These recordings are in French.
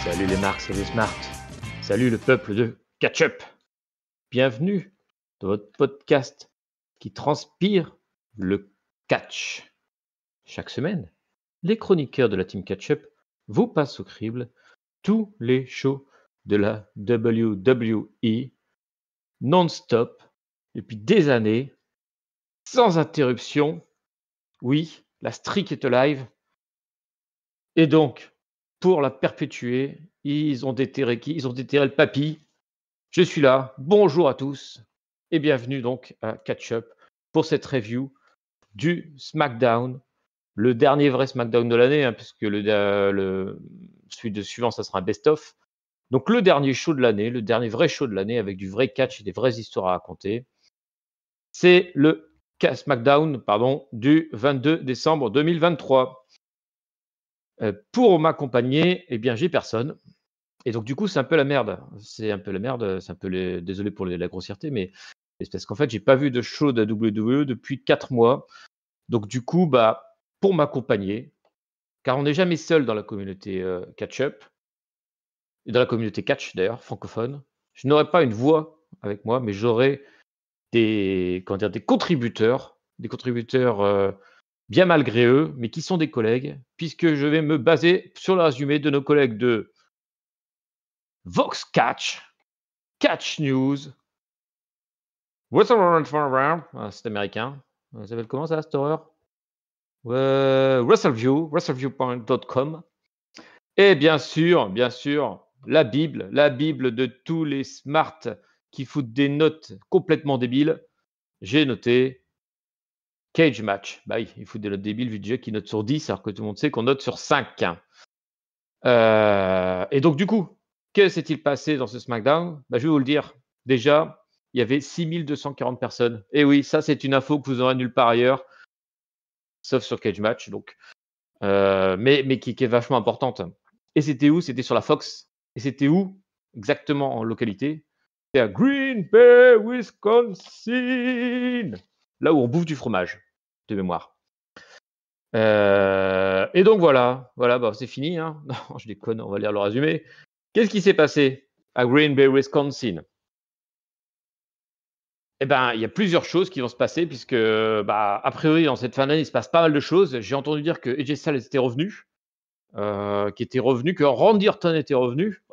Salut les marques, salut les smart. Salut le peuple de Catch-Up. Bienvenue dans votre podcast qui transpire le catch. Chaque semaine, les chroniqueurs de la team Catch-Up vous passent au crible tous les shows de la WWE non-stop depuis des années, sans interruption. Oui, la streak est live. Et donc, pour la perpétuer, ils ont déterré qui? Ils ont déterré le papy. Je suis là. Bonjour à tous et bienvenue donc à Catch-Up pour cette review du SmackDown, le dernier vrai SmackDown de l'année, puisque celui de suivant, ça sera un best-of. Donc le dernier show de l'année, le dernier vrai show de l'année avec du vrai catch et des vraies histoires à raconter. C'est le SmackDown du 22 décembre 2023. Pour m'accompagner, eh bien, j'ai personne. Et donc, du coup, c'est un peu la merde. C'est un peu la merde. C'est un peu désolé pour la grossièreté, mais c'est parce qu'en fait, j'ai pas vu de show de la WWE depuis 4 mois. Donc, du coup, pour m'accompagner, car on n'est jamais seul dans la communauté catch-up, et dans la communauté catch d'ailleurs, francophone, je n'aurai pas une voix avec moi, mais j'aurai des contributeurs, bien malgré eux, mais qui sont des collègues, puisque je vais me baser sur le résumé de nos collègues de Vox Catch, Catch News, c'est américain. Ça s'appelle comment ça, cette horreur? WrestleView.com. Et bien sûr, la Bible de tous les smarts qui foutent des notes complètement débiles. J'ai noté Cage Match. Bah oui, ils foutent des notes débiles vu déjà qu'ils notent sur 10, alors que tout le monde sait qu'on note sur 5. Et donc, du coup, que s'est-il passé dans ce SmackDown? Je vais vous le dire. Déjà, il y avait 6240 personnes. Et oui, ça, c'est une info que vous aurez nulle part ailleurs, sauf sur Cage Match, donc. Mais qui est vachement importante. Et c'était où? C'était sur la Fox. Et c'était où? Exactement en localité. C'était à Green Bay, Wisconsin. Là où on bouffe du fromage, de mémoire. Et donc voilà, c'est fini. Non, je déconne, on va lire le résumé. Qu'est-ce qui s'est passé à Green Bay, Wisconsin? Eh ben, il y a plusieurs choses qui vont se passer puisque, a priori, dans cette fin d'année, il se passe pas mal de choses. J'ai entendu dire que AJ Styles était revenu, que Randy Orton était revenu,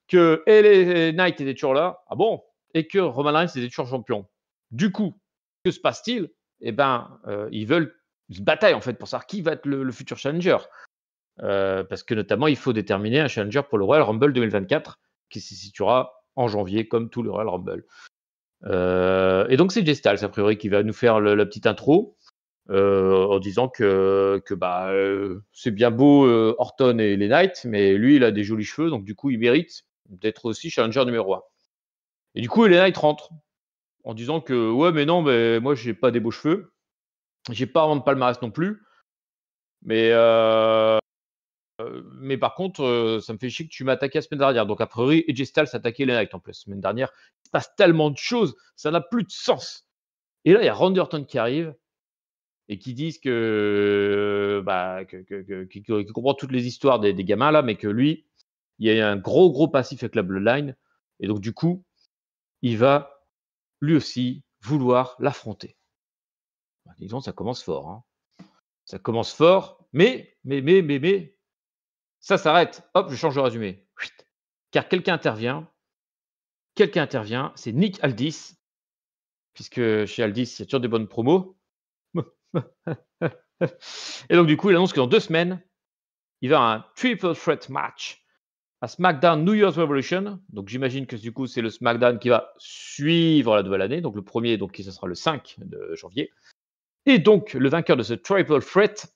que LA Knight était toujours là, et que Roman Reigns était toujours champion. Du coup, que se passe-t-il? Eh ben, ils veulent se batailler en fait pour savoir qui va être le futur challenger. Parce que notamment, il faut déterminer un challenger pour le Royal Rumble 2024 qui se situera en janvier comme tout le Royal Rumble. Et donc c'est Jay Styles a priori qui va nous faire la petite intro en disant que c'est bien beau Orton et les Knights, mais lui il a des jolis cheveux, donc du coup il mérite d'être aussi challenger numéro 1. Et du coup les Knights rentrent en disant que ouais mais non, mais moi j'ai pas des beaux cheveux, j'ai pas vraiment de palmarès non plus, mais par contre ça me fait chier que tu m'as attaqué la semaine dernière. Donc a priori AJ Styles s'attaquait les Knights en plus la semaine dernière. Il se passe tellement de choses, ça n'a plus de sens. Et là il y a Randy Orton qui arrive et qui disent que qui comprend toutes les histoires des gamins là, mais que lui, il y a un gros passif avec la Bloodline, et donc du coup, il va lui aussi vouloir l'affronter. Disons, ça commence fort. Hein. Ça commence fort, mais ça s'arrête. Hop, je change de résumé. Car quelqu'un intervient, c'est Nick Aldis, puisque chez Aldis, il y a toujours des bonnes promos. Et donc du coup, il annonce que dans 2 semaines, il va y avoir un triple threat match à SmackDown New Year's Revolution. Donc j'imagine que du coup, c'est le SmackDown qui va suivre la nouvelle année. Donc le premier, donc ce sera le 5 de janvier. Et donc le vainqueur de ce triple threat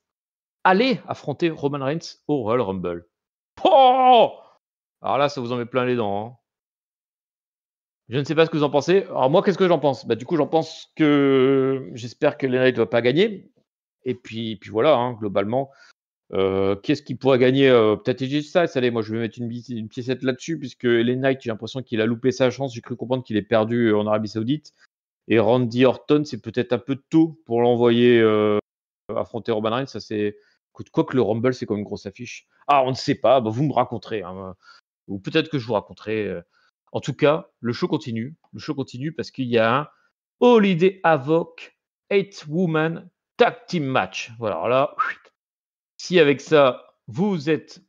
allait affronter Roman Reigns au Royal Rumble. Oh, alors là, ça vous en met plein les dents. Hein. Je ne sais pas ce que vous en pensez. Alors moi, qu'est-ce que j'en pense? Du coup, j'en pense que j'espère que LA Knight ne va pas gagner. Et puis voilà, hein, globalement. Qu'est-ce qui pourrait gagner? Peut-être AJ Styles. Allez, moi je vais mettre une piécette là-dessus, puisque LA Knight, j'ai l'impression qu'il a loupé sa chance. J'ai cru comprendre qu'il est perdu en Arabie Saoudite. Et Randy Orton, c'est peut-être un peu tôt pour l'envoyer affronter Roman Reigns. Ça, c'est Quoique le Rumble, c'est quand même une grosse affiche. Ah, on ne sait pas. Bah, vous me raconterez. Hein. Ou peut-être que je vous raconterai. En tout cas, le show continue. Le show continue parce qu'il y a un Holiday Havoc 8-Woman Tag Team Match. Voilà, alors là, si avec ça, vous n'êtes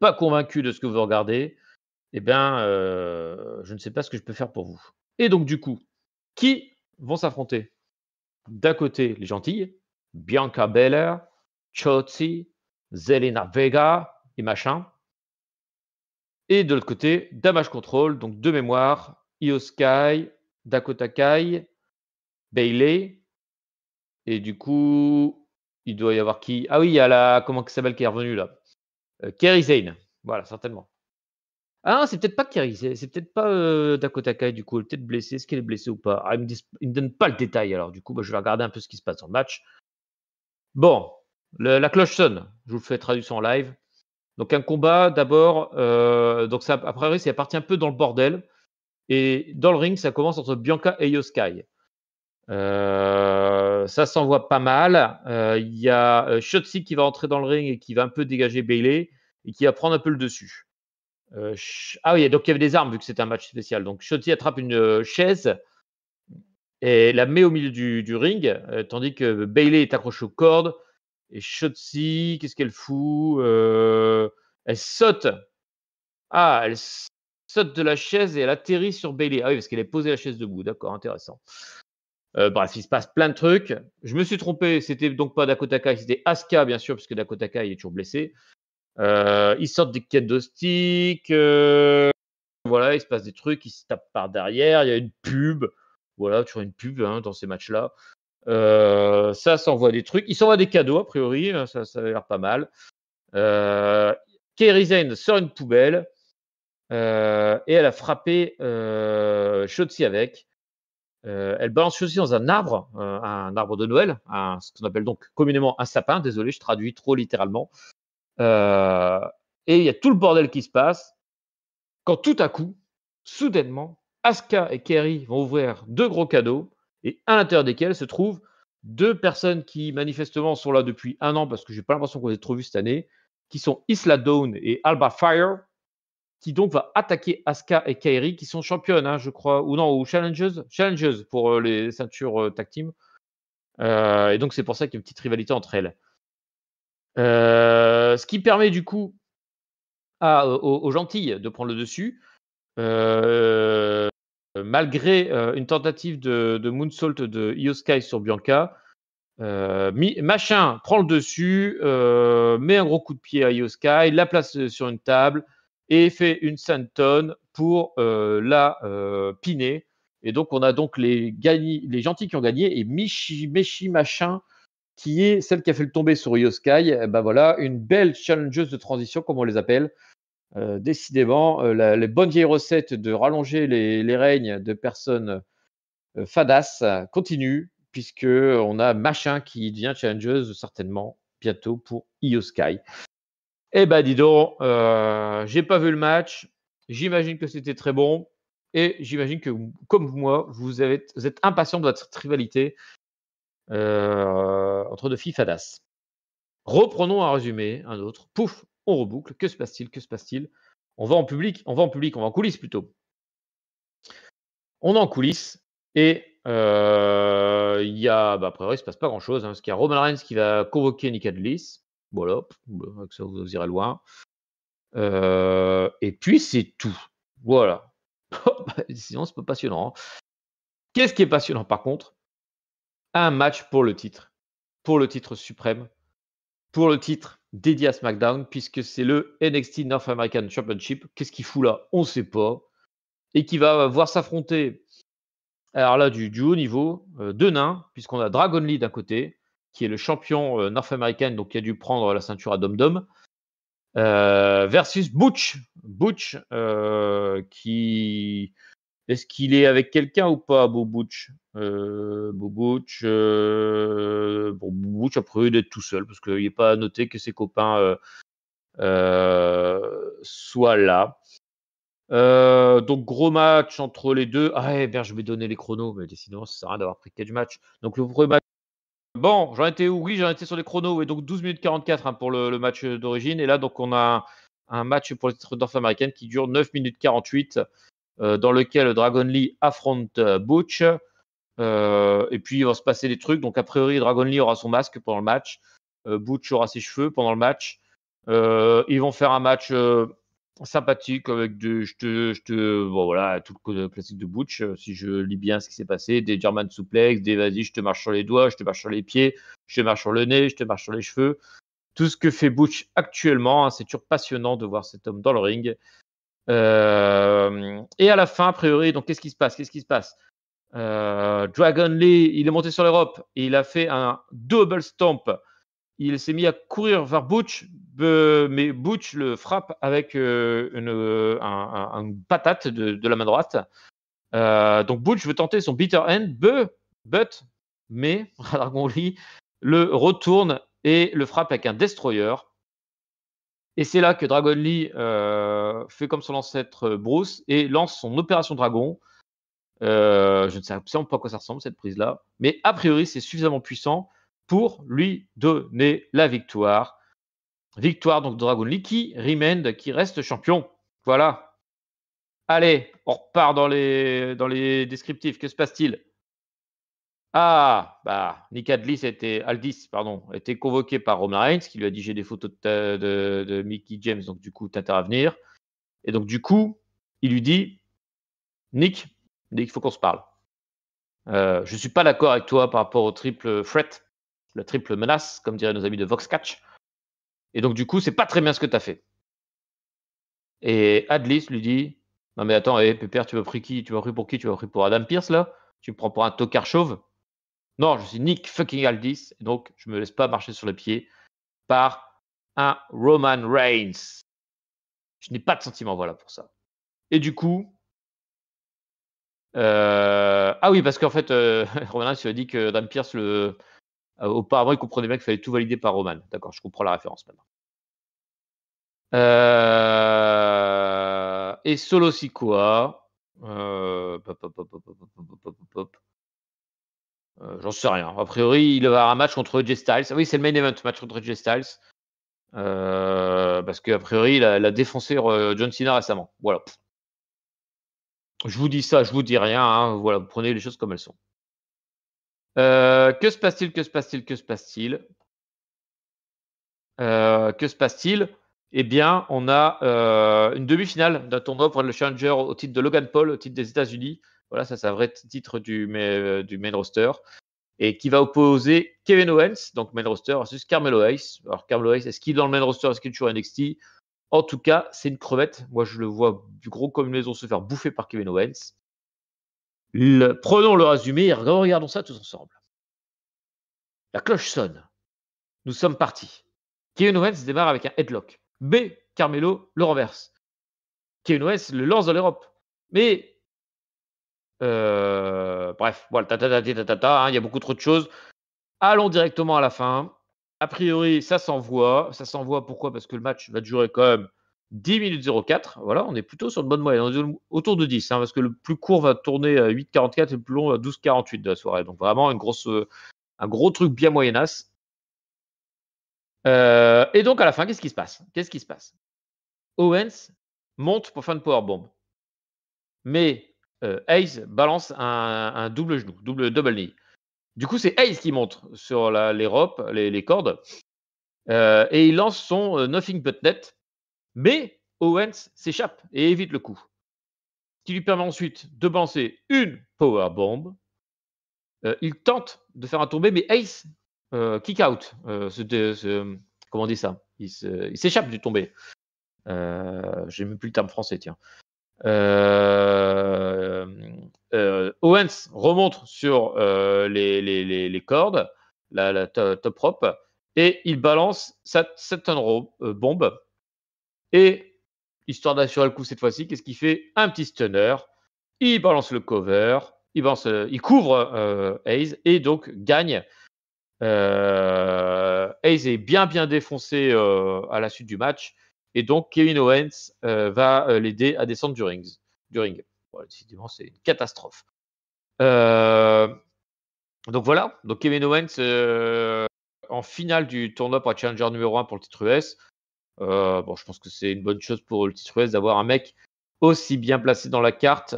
pas convaincu de ce que vous regardez, eh bien, je ne sais pas ce que je peux faire pour vous. Et donc, du coup, qui vont s'affronter? D'un côté, les gentilles, Bianca Belair, Shotzi, Zelina Vega et machin. Et de l'autre côté, Damage Control, donc de mémoire, Io Sky, Dakota Kai, Bayley. Et du coup, il doit y avoir qui? Ah oui, il y a la. Comment ça s'appelle qui est revenue là? Kairi Sane. Voilà, certainement. Ah non, c'est peut-être pas Kairi, c'est peut-être pas Dakota Kai du coup. Elle est peut-être blessée. Est-ce qu'elle est blessée ou pas? Ah, il me donne pas le détail alors. Du coup, bah, je vais regarder un peu ce qui se passe dans le match. Bon, la cloche sonne. Je vous fais traduction en live. Donc un combat d'abord. Donc ça, a priori, c'est parti un peu dans le bordel. Et dans le ring, ça commence entre Bianca et Io Sky. Ça s'envoie pas mal. Il y a Shotzi qui va entrer dans le ring et qui va un peu dégager Bayley et qui va prendre un peu le dessus. Ah oui, donc il y avait des armes vu que c'était un match spécial. Donc Shotzi attrape une chaise et la met au milieu du ring, tandis que Bayley est accroché aux cordes. Et Shotzi, qu'est-ce qu'elle fout? Elle saute. Ah, elle saute de la chaise et elle atterrit sur Bayley. Ah oui, parce qu'elle est posée la chaise debout. D'accord, intéressant. Bref, il se passe plein de trucs. Je me suis trompé, c'était donc pas Dakota Kai, c'était Asuka, bien sûr, puisque Dakota Kai est toujours blessé. Ils sortent des kendo sticks. Voilà, il se passe des trucs, ils se tapent par derrière. Il y a une pub. Voilà, toujours une pub hein, dans ces matchs-là. Ça s'envoie des trucs. Ils s'envoient des cadeaux, a priori. Ça a l'air pas mal. Kairi Sane sort une poubelle. Et elle a frappé Shotzi avec. Elle balance Shotzi dans un arbre de Noël, ce qu'on appelle donc communément un sapin. Désolé, je traduis trop littéralement. Et il y a tout le bordel qui se passe quand tout à coup, soudainement, Asuka et Kairi vont ouvrir deux gros cadeaux et à l'intérieur desquels se trouvent deux personnes qui manifestement sont là depuis un an parce que j'ai pas l'impression qu'on les ait trop vues cette année, qui sont Isla Dawn et Alba Fire, qui donc va attaquer Asuka et Kairi, qui sont championnes, hein, je crois, ou non, ou challengeuses pour les ceintures tag team. Et donc c'est pour ça qu'il y a une petite rivalité entre elles. Ce qui permet du coup aux gentilles de prendre le dessus, malgré une tentative de moonsault de Io Sky sur Bianca. Machin prend le dessus, met un gros coup de pied à Io Sky, la place sur une table et fait une senton pour la piner. Et donc, on a donc les gentils qui ont gagné et Meshi Machin qui est celle qui a fait le tomber sur Io Sky. Ben voilà, une belle challengeuse de transition, comme on les appelle. Décidément, les bonnes vieilles recettes de rallonger les règnes de personnes fadas continuent, puisqu'on a Machin qui devient challengeuse certainement bientôt pour Io Sky. Eh ben dis donc, j'ai pas vu le match, j'imagine que c'était très bon, et j'imagine que, comme moi, vous êtes impatient de votre rivalité entre deux filles fadas. Reprenons un résumé, un autre. Pouf, on reboucle. Que se passe-t-il? Que se passe-t-il? On va en public, on va en coulisses plutôt. On est en coulisses et il y a, a priori, il se passe pas grand-chose, hein, parce qu'il y a Roman Reigns qui va convoquer Nick Aldis. Voilà, avec ça vous irez loin. Et puis c'est tout. Voilà. Sinon, c'est pas passionnant. Hein. Qu'est-ce qui est passionnant par contre? Un match pour le titre suprême, pour le titre dédié à SmackDown, puisque c'est le NXT North American Championship. Qu'est-ce qu'il fout là? On ne sait pas. Et qui va voir s'affronter, alors là, du haut niveau, deux nains, puisqu'on a Dragon Lee d'un côté, qui est le champion North American, donc qui a dû prendre la ceinture à Dom Dom, versus Butch. Butch, qui. Est-ce qu'il est avec quelqu'un ou pas, Beau Butch? Butch, Butch, après, il est tout seul, parce qu'il n'est pas noté que ses copains soient là. Donc, gros match entre les deux. Ah, merde, je vais donner les chronos, mais sinon, ça sert à rien d'avoir pris 4 matchs. Donc, le premier match. Bon, j'en étais où? Oui, j'en étais sur les chronos, et donc 12 minutes 44 pour le match d'origine. Et là, donc, on a un match pour le titre North American qui dure 9 minutes 48, dans lequel Dragon Lee affronte Butch. Et puis, il va se passer des trucs. Donc, a priori, Dragon Lee aura son masque pendant le match. Butch aura ses cheveux pendant le match. Ils vont faire un match sympathique avec bon, voilà, tout le classique de Butch, si je lis bien ce qui s'est passé, des German suplex, des vas-y, je te marche sur les doigts, je te marche sur les pieds, je te marche sur le nez, je te marche sur les cheveux. Tout ce que fait Butch actuellement, c'est toujours passionnant de voir cet homme dans le ring. Et à la fin, a priori, donc qu'est-ce qui se passe? Dragon Lee, il est monté sur l'Europe et il a fait un double stomp. Il s'est mis à courir vers Butch, mais Butch le frappe avec une patate de la main droite. Donc Butch veut tenter son bitter end, but, mais Dragon Lee le retourne et le frappe avec un destroyer. Et c'est là que Dragon Lee fait comme son ancêtre Bruce et lance son opération Dragon. Je ne sais absolument pas à quoi ça ressemble, cette prise-là. Mais a priori, c'est suffisamment puissant pour lui donner la victoire. Victoire donc de Dragon Lee qui reste champion. Voilà. Allez, on repart dans les descriptifs. Que se passe-t-il? Nick Aldis a été convoqué par Roman Reigns, qui lui a dit: j'ai des photos de Mickie James, donc du coup, t'as intérêt à venir. Et donc, du coup, il lui dit: Nick, il faut qu'on se parle. Je suis pas d'accord avec toi par rapport au triple threat, la triple menace, comme diraient nos amis de Vox Catch. Et donc, du coup, c'est pas très bien ce que tu as fait. Et Adlis lui dit: non, mais attends, Pépère, tu m'as pris qui? Tu m'as pris pour qui? Tu m'as pris pour Adam Pearce, là? Tu me prends pour un tocard chauve? Non, je suis Nick fucking Aldis, et donc je me laisse pas marcher sur les pieds par un Roman Reigns. Je n'ai pas de sentiment, voilà, pour ça. Et du coup, ah oui, parce qu'en fait, Roman Reigns lui a dit que Adam Pearce, auparavant, il comprenait bien qu'il fallait tout valider par Roman. D'accord, je comprends la référence maintenant. Et Solo Sikoa, j'en sais rien. A priori, il va avoir un match contre AJ Styles. Ah oui, c'est le main event, match contre AJ Styles. Parce qu'a priori, il a défoncé John Cena récemment. Voilà. Je vous dis ça, je vous dis rien. Hein. Voilà, vous prenez les choses comme elles sont. Que se passe-t-il? Que se passe-t-il? Eh bien, on a une demi-finale d'un tournoi pour le Challenger au titre de Logan Paul, au titre des États-Unis. Voilà, ça c'est un vrai titre du main roster. Et qui va opposer Kevin Owens, donc main roster, versus Carmelo Hayes. Alors, Carmelo Hayes, est-ce qu'il est dans le main roster? Est-ce qu'il est toujours NXT? En tout cas, c'est une crevette. Moi, je le vois du gros comme une maison se faire bouffer par Kevin Owens. Prenons le résumé et regardons ça tous ensemble. La cloche sonne. Nous sommes partis. Kevin Owens démarre avec un headlock. Mais Carmelo le renverse. Kevin Owens le lance dans l'Europe. Mais bref, voilà, il y a beaucoup trop de choses. Allons directement à la fin. A priori, ça s'envoie. Ça s'envoie pourquoi? Parce que le match va durer quand même 10 minutes 04. Voilà, on est plutôt sur une bonne moyenne. On est autour de 10, parce que le plus court va tourner à 8,44 et le plus long à 12,48 de la soirée. Donc vraiment un gros truc bien moyennasse. Et donc à la fin, qu'est-ce qui se passe? Owens monte pour faire une powerbomb. Mais Hayes balance un double genou, double knee. Du coup, c'est Hayes qui monte sur les cordes, et il lance son Nothing But Net. Mais Owens s'échappe et évite le coup. Ce qui lui permet ensuite de balancer une powerbomb. Il tente de faire un tombé, mais Hayes kick out. Comment on dit ça? Il s'échappe du tombé. J'ai même plus le terme français, tiens. Owens remonte sur les cordes, la top rope, et il balance sa turn bombe. Et histoire d'assurer le coup cette fois-ci, qu'est-ce qu'il fait? Un petit stunner. Il balance le cover. Il couvre Hayes et donc gagne. Hayes est bien défoncé à la suite du match. Et donc, Kevin Owens va l'aider à descendre du ring. Bon, décidément, c'est une catastrophe. Donc voilà, donc Kevin Owens en finale du tournoi pour être challenger numéro 1 pour le titre US. Bon, je pense que c'est une bonne chose pour le titre US d'avoir un mec aussi bien placé dans la carte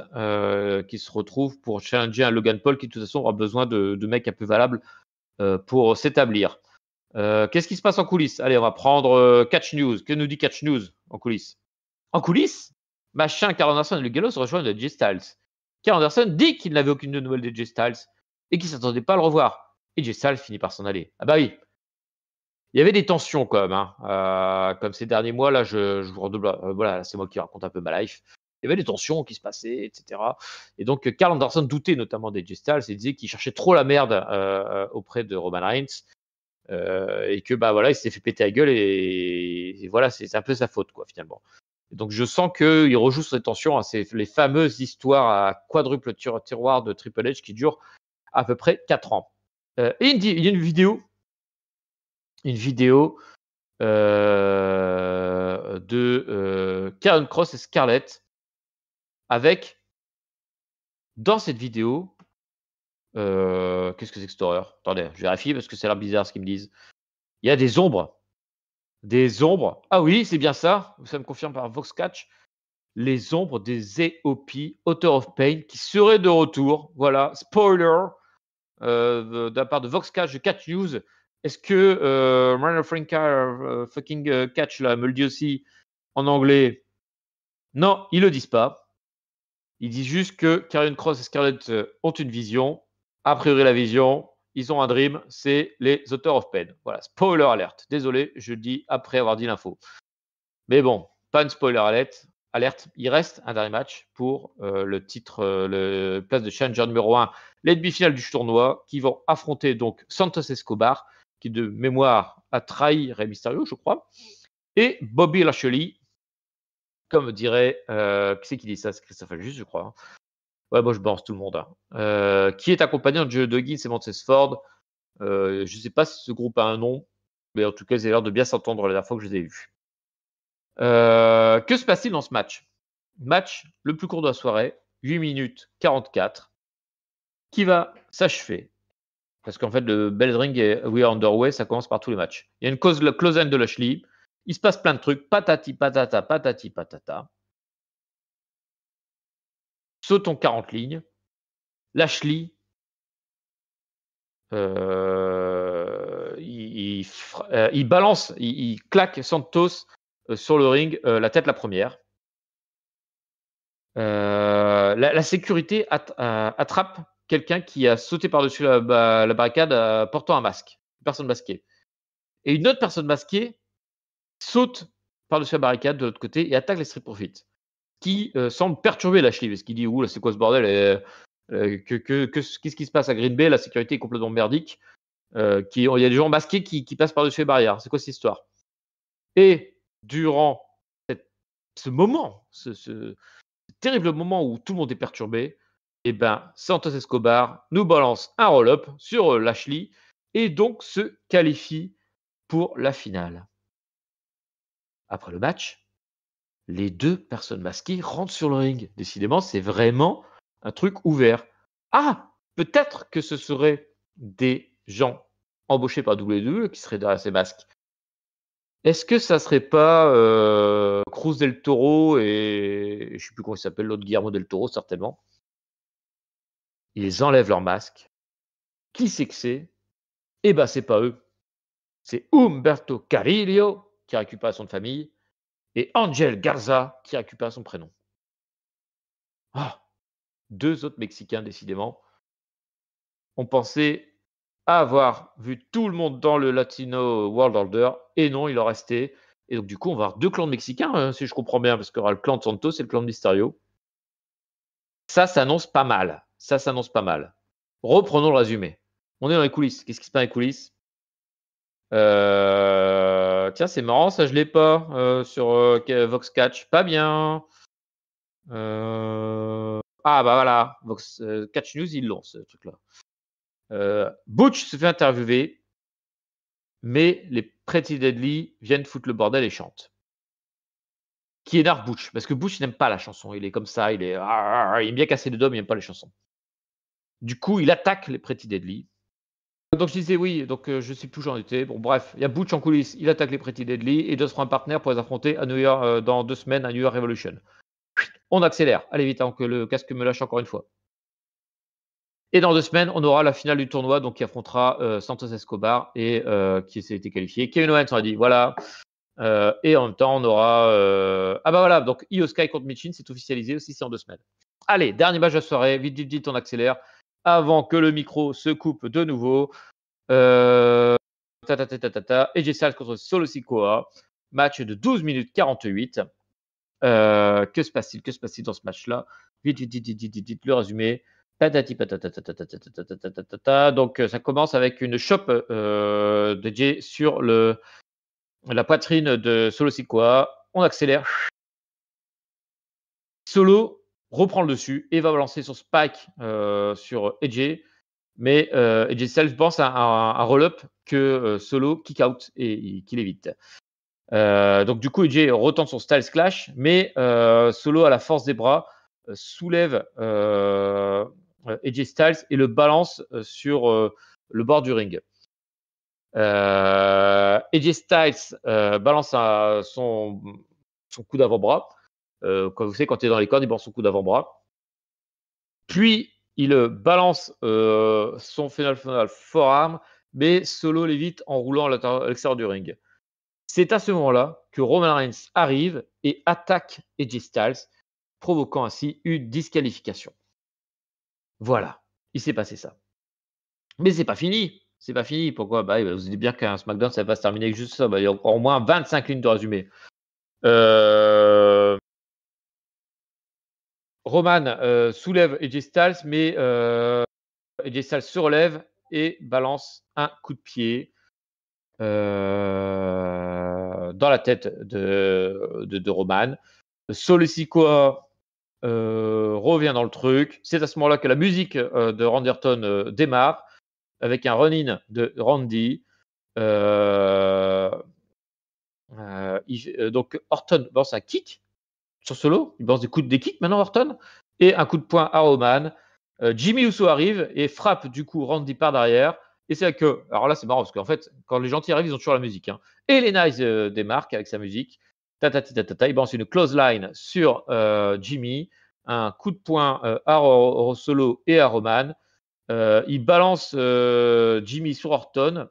qui se retrouve pour challenger un Logan Paul qui de toute façon aura besoin de mecs un peu valables pour s'établir. Qu'est-ce qui se passe en coulisses? Allez, on va prendre Catch News. Que nous dit Catch News en coulisses? En coulisses, machin, Karl Anderson et Luke Gallows rejoignent AJ Styles. Karl Anderson dit qu'il n'avait aucune nouvelle d'AJ Styles et qu'il ne s'attendait pas à le revoir. AJ Styles finit par s'en aller. Ah bah oui. Il y avait des tensions quand même, hein. Comme ces derniers mois, là, je vous redouble. Voilà, c'est moi qui raconte un peu ma life. Il y avait des tensions qui se passaient, etc. Et donc, Karl Anderson doutait notamment d'AJ Styles et disait qu'il cherchait trop la merde auprès de Roman Reigns. Et que bah voilà, il s'est fait péter la gueule et voilà, c'est un peu sa faute quoi finalement. Et donc je sens qu'il rejoue sur ces tensions, hein, c'est les fameuses histoires à quadruple tiroir de Triple H qui durent à peu près 4 ans. Et il y a une vidéo de Karrion Kross et Scarlett avec dans cette vidéo qu'est-ce que c'est que cette horreur? Attendez, je vérifie parce que c'est l'air bizarre ce qu'ils me disent. Il y a des ombres. Des ombres. Ah oui, c'est bien ça. Ça me confirme par Voxcatch. Les ombres des AOP, Author of Pain, qui seraient de retour. Voilà, spoiler de la part de Voxcatch de Catch News. Est-ce que Ryan Franka fucking Catch là me le dit aussi en anglais? Non, ils le disent pas. Ils disent juste que Karrion Kross et Scarlett ont une vision. A priori, la vision, ils ont un dream, c'est les Authors of Pain. Voilà, spoiler alert. Désolé, je le dis après avoir dit l'info. Mais bon, pas une spoiler alerte. Il reste un dernier match pour le titre, le place de challenger numéro 1, les demi-finales du tournoi, qui vont affronter donc Santos Escobar, qui de mémoire a trahi Rey Mysterio, je crois, et Bobby Lashley, comme dirait, qui c'est qui dit ça? C'est Christophe Juste, je crois. Hein. Ouais, moi je balance tout le monde. Hein. Qui est accompagné de Joe Duggan et Montez Ford. Je ne sais pas si ce groupe a un nom, mais en tout cas, ils ont l'air de bien s'entendre la dernière fois que je les ai vus. Que se passe-t-il dans ce match? Match le plus court de la soirée, 8 minutes 44, qui va s'achever. Parce qu'en fait, le Bell Ring et We Are Underway, ça commence par tous les matchs. Il y a une close-end de Lashley. Il se passe plein de trucs. Patati patata, patati patata. Sautons 40 lignes. Lashley, il balance, il claque Santos sur le ring, la tête la première. La sécurité attrape quelqu'un qui a sauté par-dessus la barricade portant un masque. Une personne masquée. Et une autre personne masquée saute par-dessus la barricade de l'autre côté et attaque les Street Profits. Qui semble perturber Lashley parce qu'il dit ouh là c'est quoi ce bordel qu'est-ce qui se passe à Green Bay, la sécurité est complètement merdique. Il y a des gens masqués qui passent par-dessus les barrières. C'est quoi cette histoire? Et durant ce moment, ce terrible moment où tout le monde est perturbé, et ben Santos Escobar nous balance un roll-up sur Lashley et donc se qualifie pour la finale. Après le match, les deux personnes masquées rentrent sur le ring. Décidément, c'est vraiment un truc ouvert. Ah, peut-être que ce seraient des gens embauchés par WWE qui seraient derrière ces masques. Est-ce que ça serait pas Cruz del Toro et je sais plus comment il s'appelle, l'autre Guillermo del Toro, certainement. Ils enlèvent leur masque. Qui c'est que c'est? Eh ben, c'est pas eux. C'est Humberto Carrillo qui récupère son de famille et Angel Garza qui récupère son prénom. Ah, deux autres Mexicains, décidément. On pensait avoir vu tout le monde dans le Latino World Order et non, il en restait. Et donc, du coup, on va avoir deux clans de Mexicains, si je comprends bien, parce qu'il y aura le clan de Santos et le clan de Mysterio. Ça s'annonce pas mal. Ça s'annonce pas mal. Reprenons le résumé. On est dans les coulisses. Qu'est-ce qui se passe dans les coulisses? Tiens, c'est marrant, ça je l'ai pas sur Voxcatch. Pas bien. Ah bah voilà, Catch News, ils l'ont ce truc-là. Butch se fait interviewer, mais les Pretty Deadly viennent foutre le bordel et chantent. Qui énerve Butch, parce que Butch n'aime pas la chanson. Il est comme ça, il aime bien casser les dos, mais il n'aime pas les chansons. Du coup, il attaque les Pretty Deadly. Donc je disais oui, donc je sais plus où j'en étais. Bon bref, il y a Butch en coulisses, il attaque les Pretty Deadly et doit se prendre un partenaire pour les affronter à New York dans 2 semaines à New York Revolution. On accélère, allez vite avant que le casque me lâche encore une fois. Et dans 2 semaines, on aura la finale du tournoi, donc qui affrontera Santos Escobar et qui s'est été qualifié. Kevin Owens, on a dit voilà. Et en même temps, on aura ah bah voilà, donc Io Sky contre Michin, c'est officialisé aussi, c'est en 2 semaines. Allez, dernier match de la soirée, vite, vite, vite, on accélère avant que le micro se coupe de nouveau. AJ Styles contre Solo Sikoa, match de 12 minutes 48. Que se passe-t-il dans ce match-là? Vite, vite, vite, vite, vite, vite, vite, le résumé. Patati patata. Donc ça commence avec une chope de Jay sur la poitrine de Solo Sikoa. On accélère. Solo reprend le dessus et va balancer son spike sur AJ. Mais AJ Styles pense à un roll-up que Solo kick out et qu'il évite. Donc du coup, AJ retente son Styles Clash, mais Solo à la force des bras soulève AJ Styles et le balance sur le bord du ring. AJ Styles balance son coup d'avant-bras. Quand vous savez, quand il est dans les cordes, il balance son coup d'avant-bras. Puis il balance son final forearm, mais Solo l'évite en roulant à l'extérieur du ring. C'est à ce moment-là que Roman Reigns arrive et attaque AJ Styles, provoquant ainsi une disqualification. Voilà, il s'est passé ça. Mais c'est pas fini. C'est pas fini. Pourquoi? Bah, vous dites bien qu'un SmackDown, ça va pas se terminer avec juste ça. Bah, il y a encore au moins 25 lignes de résumé. Roman soulève AJ Styles, mais AJ Styles se relève et balance un coup de pied dans la tête de Roman. Solo Sikoa revient dans le truc. C'est à ce moment-là que la musique de Randy Orton démarre avec un run-in de Randy. Donc Orton balance un kick sur Solo. Il balance des kicks maintenant, Orton. Et un coup de poing à Roman. Jimmy Uso arrive et frappe du coup Randy par derrière. Et c'est là que, alors là c'est marrant parce qu'en fait, quand les gentils arrivent, ils ont toujours la musique. Hein. Et les Nice démarquent avec sa musique. Il balance une close line sur Jimmy. Un coup de poing à Solo et à Roman. Il balance Jimmy sur Orton.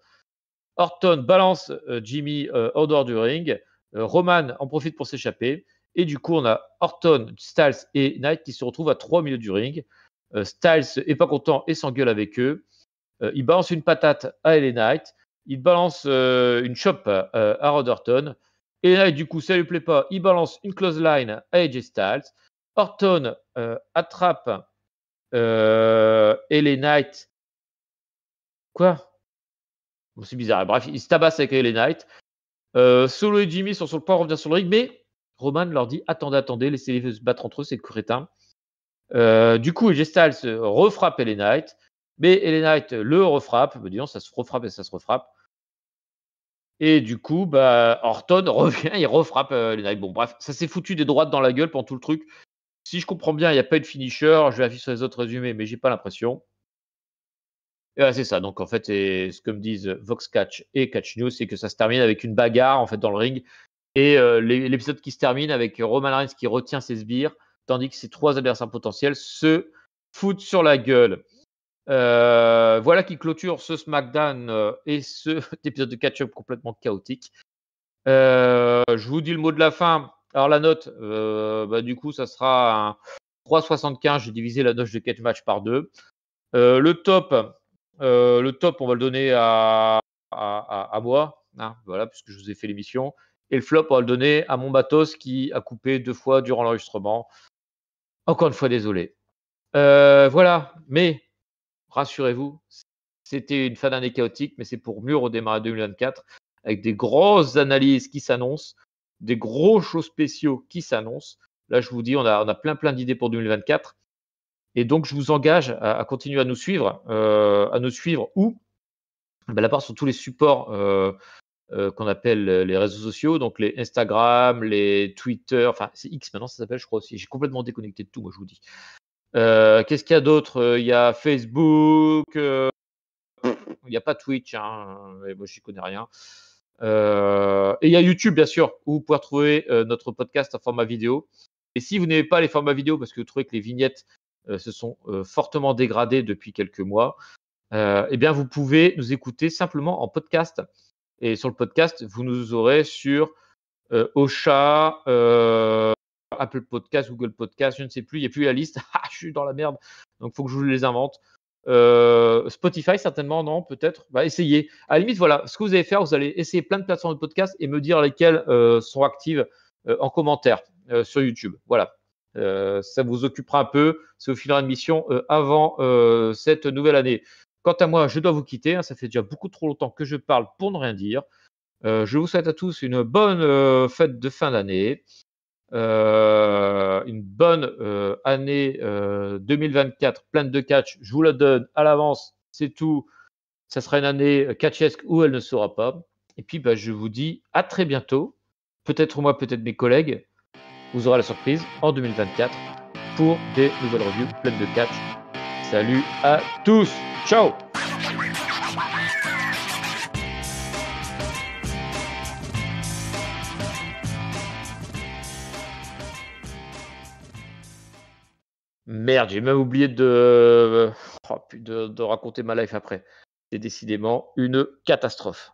Orton balance Jimmy hors dehors du ring. Roman en profite pour s'échapper. Et du coup, on a Orton, Styles et Knight qui se retrouvent à 3 milieux du ring. Styles est pas content et s'engueule avec eux. Il balance une patate à LA Knight. Il balance une chop à Rod Orton. Et Knight, du coup, ça lui plaît pas. Il balance une close line à AJ Styles. Orton attrape LA Knight. Quoi? Bon, c'est bizarre. Bref, il se tabasse avec LA Knight. Solo et Jimmy sont sur le point de revenir sur le ring, mais Roman leur dit attendez, laissez-les se battre entre eux, c'est crétin. Du coup, AJ Styles refrappe LA Knight, mais LA Knight le refrappe. Disons, ça se refrappe et ça se refrappe. Et du coup, bah, Orton revient, il refrappe LA Knight. Bon, bref, ça s'est foutu des droites dans la gueule pendant tout le truc. Si je comprends bien, il n'y a pas eu de finisher. Je vais afficher sur les autres résumés, mais j'ai pas l'impression. Et ouais, c'est ça. Donc, en fait, c'est ce que me disent Vox Catch et Catch News, c'est que ça se termine avec une bagarre en fait dans le ring. Et l'épisode qui se termine avec Roman Reigns qui retient ses sbires, tandis que ses 3 adversaires potentiels se foutent sur la gueule. Voilà qui clôture ce SmackDown et cet épisode de catch-up complètement chaotique. Je vous dis le mot de la fin. Alors la note, du coup, ça sera un 3,75. J'ai divisé la note de catch match par 2. Le top, on va le donner à moi, hein, voilà, puisque je vous ai fait l'émission. Et le flop, on va le donner à mon matos qui a coupé 2 fois durant l'enregistrement. Encore une fois, désolé. Voilà, mais rassurez-vous, c'était une fin d'année chaotique, mais c'est pour mieux redémarrer 2024 avec des grosses analyses qui s'annoncent, des gros shows spéciaux qui s'annoncent. Là, je vous dis, on a plein d'idées pour 2024. Et donc, je vous engage à continuer à nous suivre où la part sur tous les supports qu'on appelle les réseaux sociaux, donc les Instagram, les Twitter, enfin c'est X maintenant ça s'appelle je crois aussi, j'ai complètement déconnecté de tout moi je vous dis. Qu'est-ce qu'il y a d'autre? Il y a Facebook, Il n'y a pas Twitch, hein, mais moi, j'y connais rien. Et il y a YouTube, bien sûr, où vous pouvez retrouver notre podcast en format vidéo. Et si vous n'aimez pas les formats vidéo parce que vous trouvez que les vignettes se sont fortement dégradées depuis quelques mois, eh bien, vous pouvez nous écouter simplement en podcast. Et sur le podcast, vous nous aurez sur Ocha, Apple Podcast, Google Podcast, je ne sais plus, il n'y a plus la liste. Ah, je suis dans la merde, donc il faut que je vous les invente. Spotify, certainement, non, peut-être. Bah, essayez. À la limite, voilà, ce que vous allez faire, vous allez essayer plein de plateformes de podcast et me dire lesquelles sont actives en commentaire sur YouTube. Voilà. Ça vous occupera un peu, c'est au fil de l'émission avant cette nouvelle année. Quant à moi, je dois vous quitter, hein, ça fait déjà beaucoup trop longtemps que je parle pour ne rien dire. Je vous souhaite à tous une bonne fête de fin d'année, une bonne année 2024 pleine de catch. Je vous la donne à l'avance, c'est tout. Ça sera une année catchesque ou elle ne sera pas. Et puis, bah, je vous dis à très bientôt. Peut-être moi, peut-être mes collègues. Vous aurez la surprise en 2024 pour des nouvelles reviews pleines de catch. Salut à tous. Ciao. Merde, j'ai même oublié de raconter ma life après. C'est décidément une catastrophe.